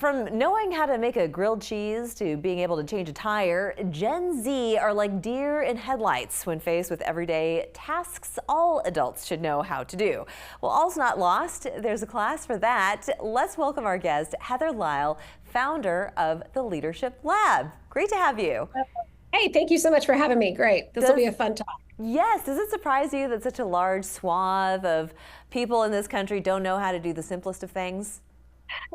From knowing how to make a grilled cheese to being able to change a tire, Gen Z are like deer in headlights when faced with everyday tasks all adults should know how to do. Well, all's not lost. There's a class for that. Let's welcome our guest, Heather Lyle, founder of the Leadership Lab. Great to have you. Hey, thank you so much for having me. Great. This will be a fun talk. Yes. Does it surprise you that such a large swath of people in this country don't know how to do the simplest of things?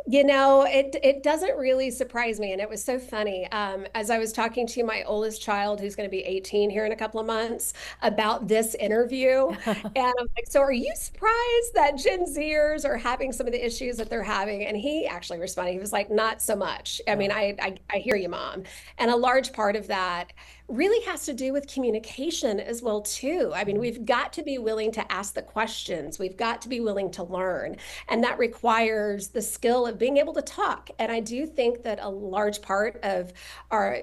It doesn't really surprise me. And it was so funny. As I was talking to my oldest child, who's going to be 18 here in a couple of months, about this interview. And I'm like, so are you surprised that Gen Zers are having some of the issues that they're having? And he actually responded. He was like, not so much. I mean, I hear you, Mom. And a large part of that really has to do with communication as well, too. I mean, we've got to be willing to ask the questions. We've got to be willing to learn. And that requires the skill of being able to talk. And I do think that a large part of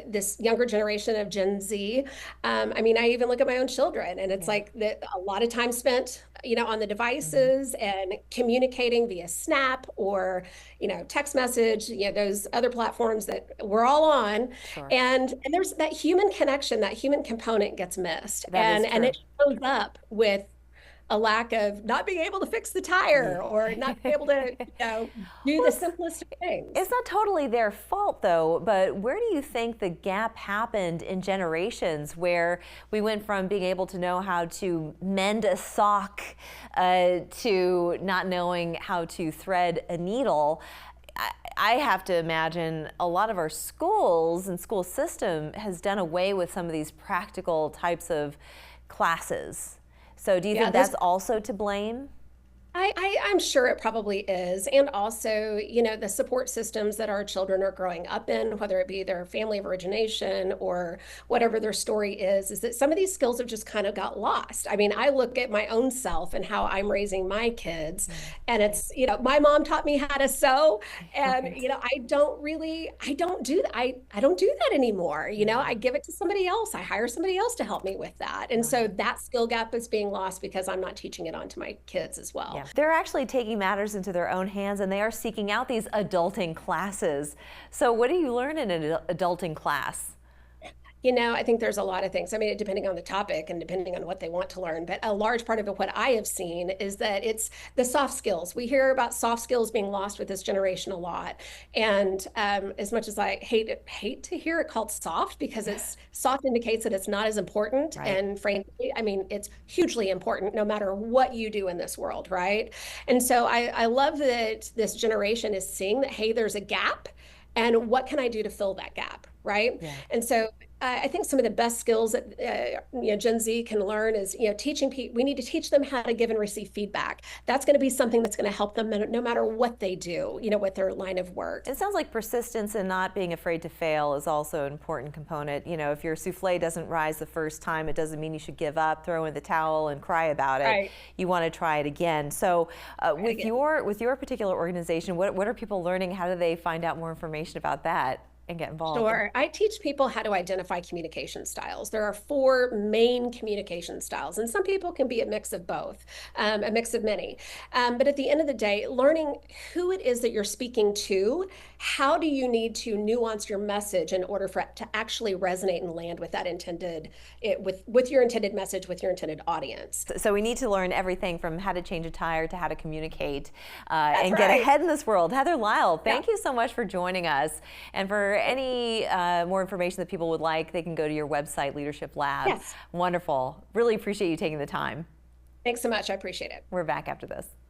this younger generation of Gen Z, I mean, I even look at my own children, and it's like a lot of time spent, on the devices and communicating via Snap or, text message, those other platforms that we're all on. Sure. And there's that human connection, that human component gets missed. And it shows up with a lack of not being able to fix the tire or not being able to do the simplest of things. It's not totally their fault, though, but where do you think the gap happened in generations where we went from being able to know how to mend a sock to not knowing how to thread a needle? I have to imagine a lot of our schools and school system has done away with some of these practical types of classes. So do you think that's also to blame? I'm sure it probably is. And also, the support systems that our children are growing up in, whether it be their family of origination or whatever their story is that some of these skills have just kind of got lost. I mean, I look at my own self and how I'm raising my kids, and it's, my mom taught me how to sew, and, I don't do that. I don't do that anymore. I give it to somebody else. I hire somebody else to help me with that. And so that skill gap is being lost because I'm not teaching it on to my kids as well. Yeah. They're actually taking matters into their own hands, and they are seeking out these adulting classes. So what do you learn in an adulting class? I think there's a lot of things. I mean, depending on the topic and depending on what they want to learn. But a large part of it, what I have seen, is that it's the soft skills. We hear about soft skills being lost with this generation a lot. And as much as I hate to hear it called soft, because it's soft indicates that it's not as important. Right. And frankly, I mean, it's hugely important no matter what you do in this world, right? And so I love that this generation is seeing that, hey, there's a gap, and what can I do to fill that gap, right? Yeah. And so I think some of the best skills that Gen Z can learn is teaching people. We need to teach them how to give and receive feedback. That's going to be something that's going to help them no matter what they do, with their line of work. It sounds like persistence and not being afraid to fail is also an important component. If your souffle doesn't rise the first time, it doesn't mean you should give up, throw in the towel, and cry about it. Right. You want to try it again. So with your particular organization, what are people learning? How do they find out more information about that and get involved? Sure. I teach people how to identify communication styles. There are 4 main communication styles, and some people can be a mix of both, a mix of many. But at the end of the day, learning who it is that you're speaking to, how do you need to nuance your message in order for it to actually resonate and land with that with your intended message, with your intended audience. So we need to learn everything from how to change a tire to how to communicate and get ahead in this world. Heather Lyle, thank you so much for joining us. And for any more information that people would like, they can go to your website, Leadership Lab. Yes. Wonderful. Really appreciate you taking the time. Thanks so much. I appreciate it. We're back after this.